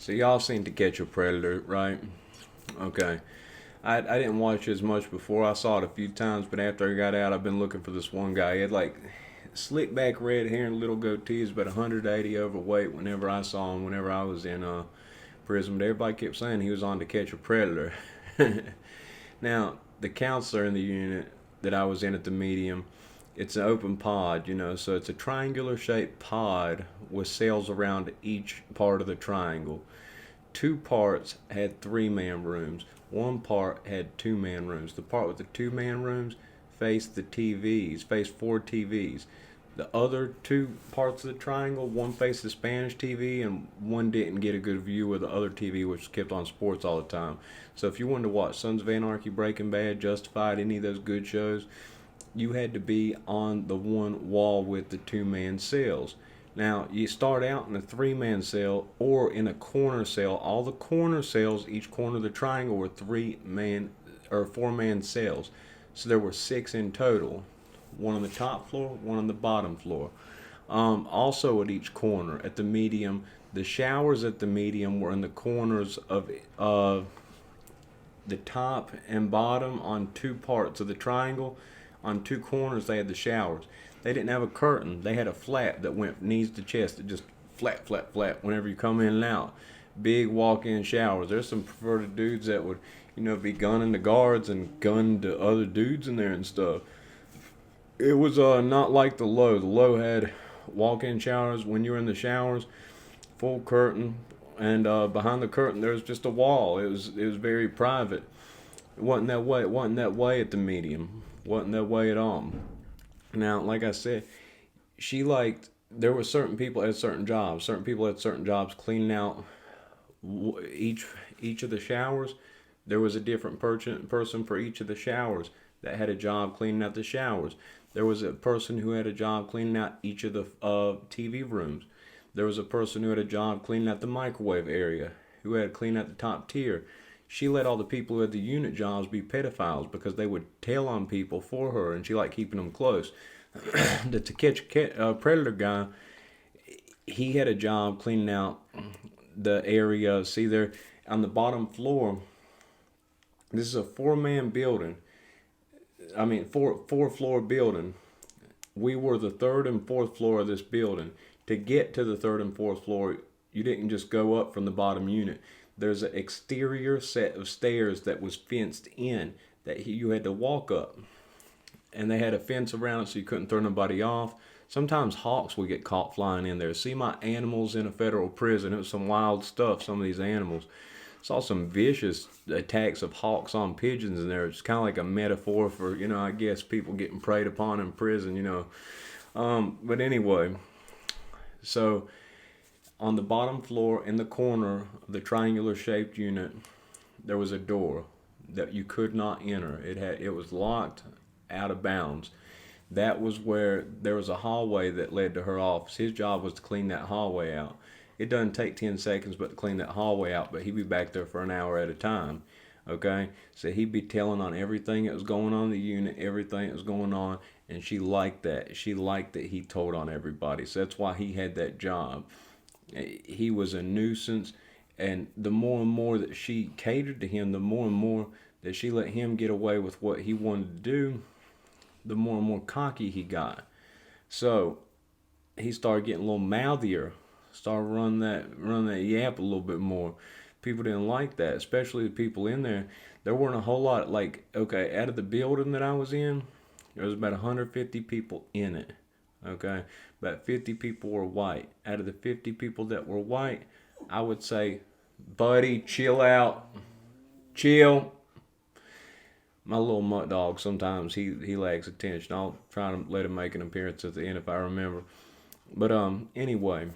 So y'all seen To Catch a Predator, right? Okay. I didn't watch it as much before. I saw it a few times, but after I got out, I've been looking for this one guy. He had like slick back red hair and little goatee. He's about 180 overweight. Whenever I saw him, whenever I was in prison, but everybody kept saying he was on To Catch a Predator. Now, the counselor in the unit that I was in at the medium, it's an open pod, so it's a triangular shaped pod with cells around each part of the triangle. Two parts had 3-man rooms. One part had 2-man rooms. The part with the 2-man rooms faced the TVs, faced 4 TVs. The other two parts of the triangle, one faced the Spanish TV and one didn't get a good view of the other TV, which kept on sports all the time. So if you wanted to watch Sons of Anarchy, Breaking Bad, Justified, any of those good shows, you had to be on the one wall with the 2-man cells. Now, you start out in a 3-man cell or in a corner cell. All the corner cells, each corner of the triangle, were 3-man or 4-man cells. So there were 6 in total. One on the top floor, one on the bottom floor. Also at each corner, at the medium, the showers at the medium were in the corners of the top and bottom on 2 parts of the triangle. On 2 corners, they had the showers. They didn't have a curtain. They had a flap that went knees to chest. It just flap, flap, flap whenever you come in and out. Big walk-in showers. There's some perverted dudes that would, be gunning the guards and gunning the other dudes in there and stuff. It was not like the low. The low had walk-in showers. When you were in the showers, full curtain, and behind the curtain there was just a wall. It was very private. It wasn't that way. It wasn't that way at the medium. It wasn't that way at all. Now, like I said, there were certain people at certain jobs. Certain people had certain jobs cleaning out each of the showers. There was a different person for each of the showers that had a job cleaning out the showers. There was a person who had a job cleaning out each of the TV rooms. There was a person who had a job cleaning out the microwave area, who had cleaned out the top tier. She let all the people who had the unit jobs be pedophiles because they would tell on people for her, and she liked keeping them close. The To Catch a Predator guy, he had a job cleaning out the area. See, there on the bottom floor, this is a 4-man building. I mean, four floor building. We were the 3rd and 4th floor of this building. To get to the 3rd and 4th floor, you didn't just go up from the bottom unit. There's an exterior set of stairs that was fenced in that you had to walk up. And they had a fence around it so you couldn't throw nobody off. Sometimes hawks would get caught flying in there. See my animals in a federal prison. It was some wild stuff, some of these animals. Saw some vicious attacks of hawks on pigeons in there. It's kind of like a metaphor for, I guess people getting preyed upon in prison, But anyway, so on the bottom floor in the corner of the triangular shaped unit, there was a door that you could not enter. It was locked out of bounds. That was where there was a hallway that led to her office. His job was to clean that hallway out. It doesn't take 10 seconds but to clean that hallway out, but he'd be back there for an hour at a time. Okay? So he'd be telling on everything that was going on in the unit, everything that was going on, and she liked that. She liked that he told on everybody. So that's why he had that job. He was a nuisance, and the more and more that she catered to him, the more and more that she let him get away with what he wanted to do, the more and more cocky he got. So he started getting a little mouthier, started running that yap a little bit more. People didn't like that, especially the people in there. There weren't a whole lot, out of the building that I was in, there was about 150 people in it. Okay, about 50 people were white. Out of the 50 people that were white, I would say, buddy, chill out. Chill. My little mutt dog, sometimes he lacks attention. I'll try to let him make an appearance at the end if I remember. But anyway,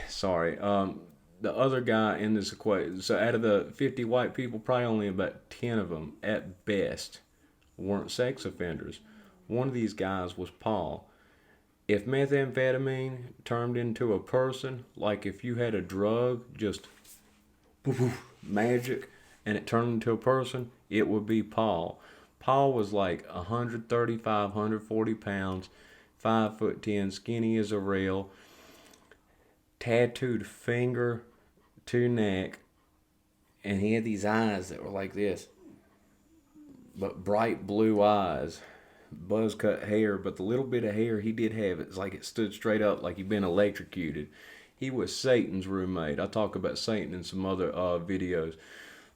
sorry. The other guy in this equation, so out of the 50 white people, probably only about 10 of them at best weren't sex offenders. One of these guys was Paul. If methamphetamine turned into a person, like if you had a drug, just poof, poof, magic, and it turned into a person, it would be Paul. Paul was like 135, 140 pounds, 5'10", skinny as a rail, tattooed finger to neck, and he had these eyes that were like this, but bright blue eyes, buzz cut hair, but the little bit of hair he did have, it's like it stood straight up like he'd been electrocuted. He was Satan's roommate. I talk about Satan in some other videos,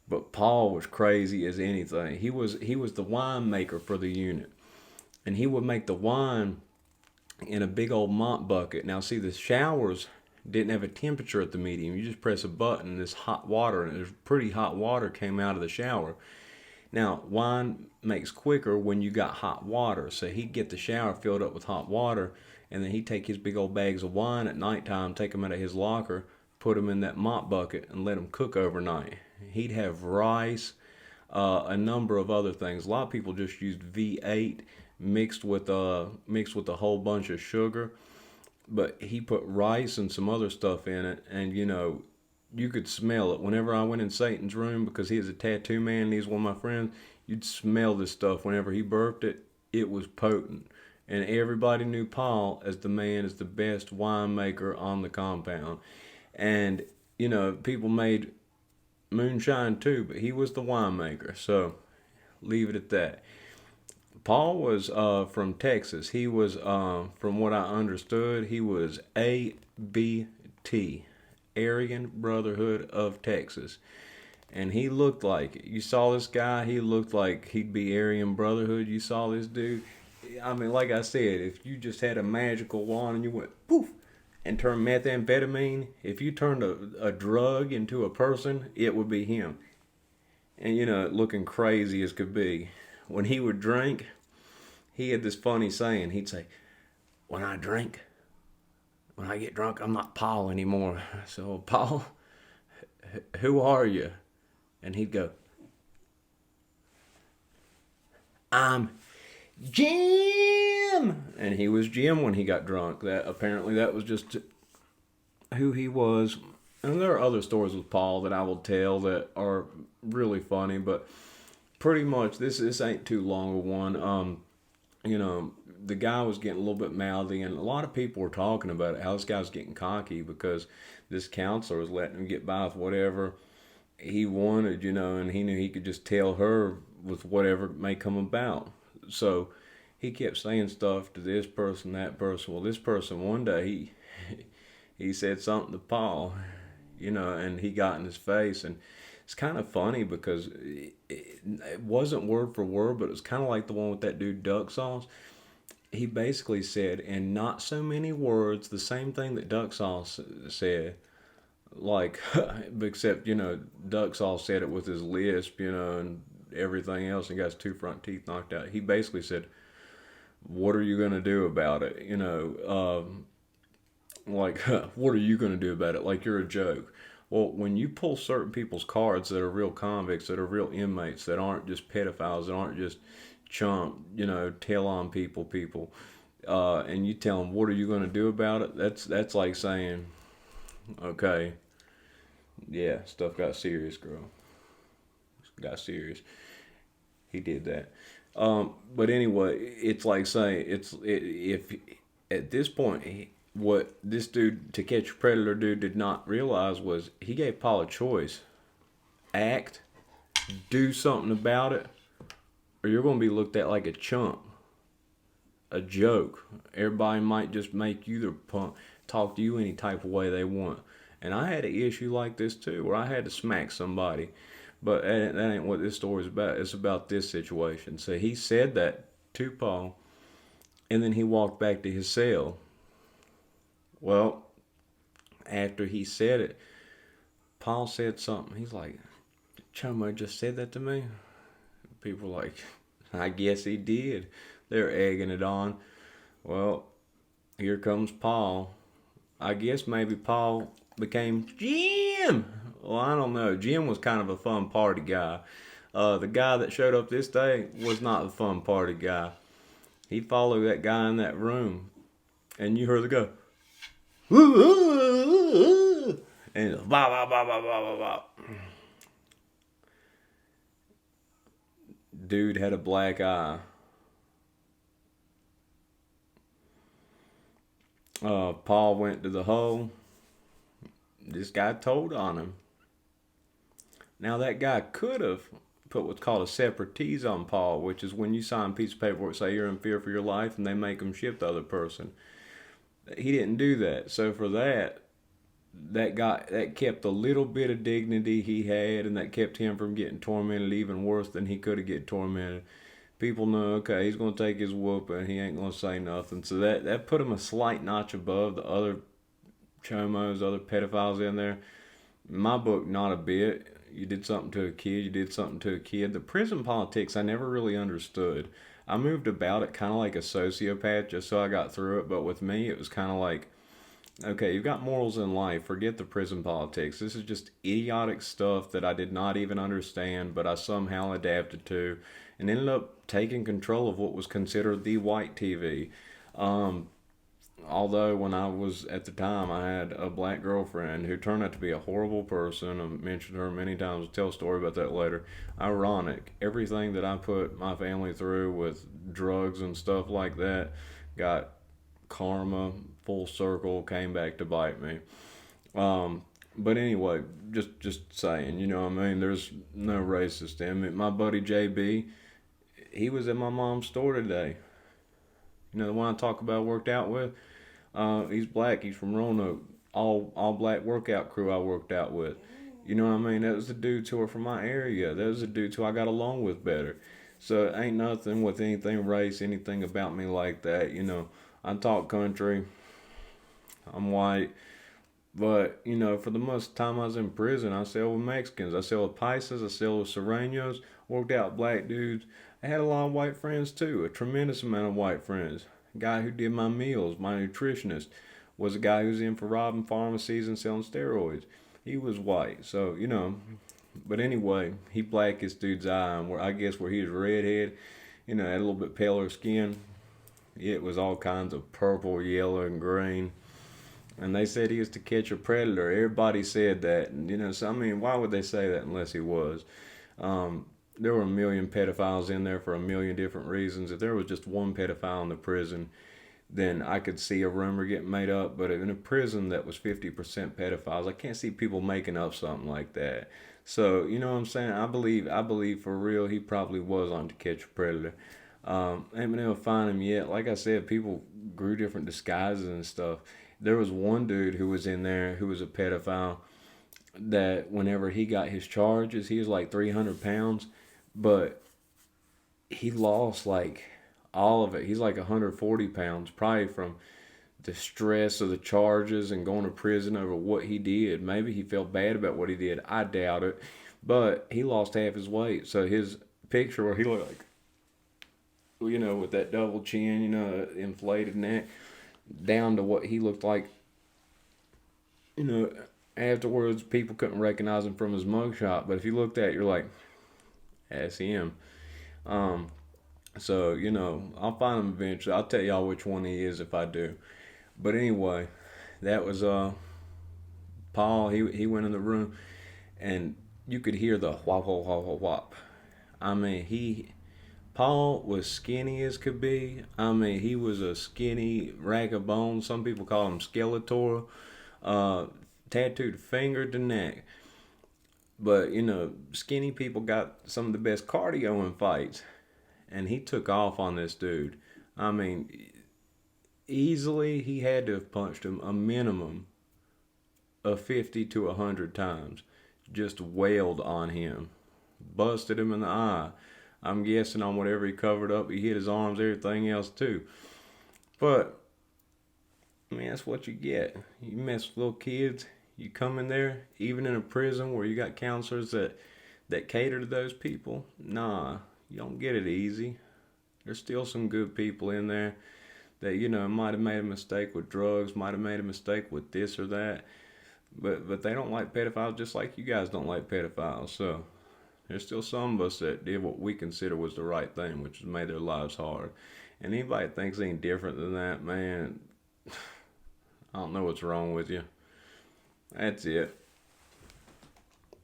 but Paul was crazy as anything. He was the winemaker for the unit, and he would make the wine in a big old mop bucket. Now see, the showers didn't have a temperature at the medium. You just press a button and this hot water, and there's pretty hot water came out of the shower. Now, wine makes quicker when you got hot water. So he'd get the shower filled up with hot water, and then he'd take his big old bags of wine at nighttime, take them out of his locker, put them in that mop bucket, and let them cook overnight. He'd have rice, a number of other things. A lot of people just used V8 mixed with a whole bunch of sugar, but he put rice and some other stuff in it, and you could smell it. Whenever I went in Satan's room, because he is a tattoo man and he's one of my friends, you'd smell this stuff. Whenever he burped it, it was potent. And everybody knew Paul as the man is the best winemaker on the compound. And, people made moonshine too, but he was the winemaker. So, leave it at that. Paul was from Texas. He was, from what I understood, he was ABT. Aryan Brotherhood of Texas, and he looked like it. You saw this guy, he looked like he'd be Aryan Brotherhood. You saw this dude, I mean, like I said, if you just had a magical wand and you went poof and turned methamphetamine, if you turned a drug into a person, it would be him. And looking crazy as could be. When he would drink, he had this funny saying. He'd say, when I get drunk, I'm not Paul anymore. So, Paul, who are you? And he'd go, I'm Jim. And he was Jim when he got drunk. That was just who he was. And there are other stories with Paul that I will tell that are really funny, but pretty much this ain't too long of one. The guy was getting a little bit mouthy, and a lot of people were talking about it, how this guy's getting cocky because this counselor was letting him get by with whatever he wanted, and he knew he could just tell her with whatever may come about. So he kept saying stuff to this person, that person. Well, this person one day, he said something to Paul, and he got in his face, and it's kind of funny because it wasn't word for word, but it was kind of like the one with that dude Duck Sauce. He basically said, in not so many words, the same thing that Duck Sauce said. Like, except, Duck Sauce said it with his lisp, and everything else, and got his two front teeth knocked out. He basically said, what are you going to do about it? What are you going to do about it? Like you're a joke. Well, when you pull certain people's cards that are real convicts, that are real inmates, that aren't just pedophiles, that aren't just chump, tail on people, and you tell them, what are you going to do about it? That's like saying, okay, yeah, stuff got serious, girl. Got serious. He did that. But anyway, it's like saying, if at this point, what this dude, To Catch a Predator dude, did not realize was he gave Paul a choice. Act, do something about it, or you're going to be looked at like a chump, a joke. Everybody might just make you the punk, talk to you any type of way they want. And I had an issue like this too, where I had to smack somebody. But that ain't what this story's about. It's about this situation. So he said that to Paul, and then he walked back to his cell. Well, after he said it, Paul said something. He's like, Chomo just said that to me? People were like, I guess he did. They're egging it on. Well, here comes Paul. I guess maybe Paul became Jim. Well, I don't know. Jim was kind of a fun party guy. The guy that showed up this day was not a fun party guy. He followed that guy in that room, and you heard the go, and blah, blah, blah, blah, blah, blah, blah. Dude had a black eye. Paul went to the hole. This guy told on him. Now that guy could have put what's called a separate on Paul, which is when you sign a piece of paperwork say you're in fear for your life and they make him ship the other person. He didn't do that. So for that kept a little bit of dignity he had, and that kept him from getting tormented even worse than he could have get tormented. People know, okay, he's gonna take his whooping, he ain't gonna say nothing. So that put him a slight notch above the other chomos, other pedophiles in there. In my book, not a bit. You did something to a kid, you did something to a kid. The prison politics I never really understood. I moved about it kind of like a sociopath just so I got through it, but with me it was kind of like, okay, you've got morals in life. Forget the prison politics. This is just idiotic stuff that I did not even understand, but I somehow adapted to and ended up taking control of what was considered the white TV. Um, Although, when I was at the time, I had a black girlfriend who turned out to be a horrible person. I've mentioned her many times. I'll tell a story about that later. Ironic. Everything that I put my family through with drugs and stuff like that got karma, full circle, came back to bite me. But anyway, just saying, you know what I mean? There's no racist in it. My buddy JB, he was at my mom's store today. You know the one I talk about, worked out with? He's black. He's from Roanoke. All black workout crew I worked out with. You know what I mean? That was the dudes who were from my area. That was the dudes who I got along with better. So it ain't nothing with anything race, anything about me like that. You know, I talk country. I'm white. But, you know, for the most time I was in prison, I sell with Mexicans. I sell with Paisas. I sell with Serranos. Worked out black dudes. I had a lot of white friends too. A tremendous amount of white friends. A guy who did my meals, my nutritionist, was a guy who's in for robbing pharmacies and selling steroids. He was white. So, you know. But anyway, he blacked this dude's eye. And where I guess where he was redhead, you know, had a little bit paler skin. It was all kinds of purple, yellow, and green. And they said he was to catch a predator. Everybody said that. And, you know, so I mean, why would they say that unless he was? There were a million pedophiles in there for a million different reasons. If there was just one pedophile in the prison, then I could see a rumor getting made up. But in a prison that was 50% pedophiles, I can't see people making up something like that. So, you know what I'm saying? I believe for real he probably was on To Catch a Predator. Ain't been able to find him yet. Like I said, people grew different disguises and stuff. There was one dude who was in there who was a pedophile that whenever he got his charges, he was like 300 pounds, but he lost like all of it. He's like 140 pounds, probably from the stress of the charges and going to prison over what he did. Maybe he felt bad about what he did. I doubt it. But he lost half his weight. So his picture where he looked like, you know, with that double chin, you know, inflated neck, down to what he looked like, you know, afterwards people couldn't recognize him from his mugshot. But if you looked at it, you're like, that's him. Um, so, you know, I'll find him eventually. I'll tell y'all which one he is if I do. But anyway, that was Paul. He went in the room and you could hear the whop whop whop whop whop. I mean, Paul was skinny as could be. I mean, he was a skinny rack of bones. Some people call him Skeletor. Tattooed finger to neck. But, you know, skinny people got some of the best cardio in fights. And he took off on this dude. I mean, easily he had to have punched him a minimum of 50 to 100 times. Just wailed on him. Busted him in the eye. I'm guessing on whatever he covered up, he hit his arms, everything else too. But, I mean, that's what you get. You mess with little kids, you come in there, even in a prison where you got counselors that cater to those people. Nah, you don't get it easy. There's still some good people in there that, you know, might have made a mistake with drugs, might have made a mistake with this or that. But they don't like pedophiles just like you guys don't like pedophiles. So there's still some of us that did what we consider was the right thing, which has made their lives hard. And anybody that thinks any different than that, man, I don't know what's wrong with you. That's it.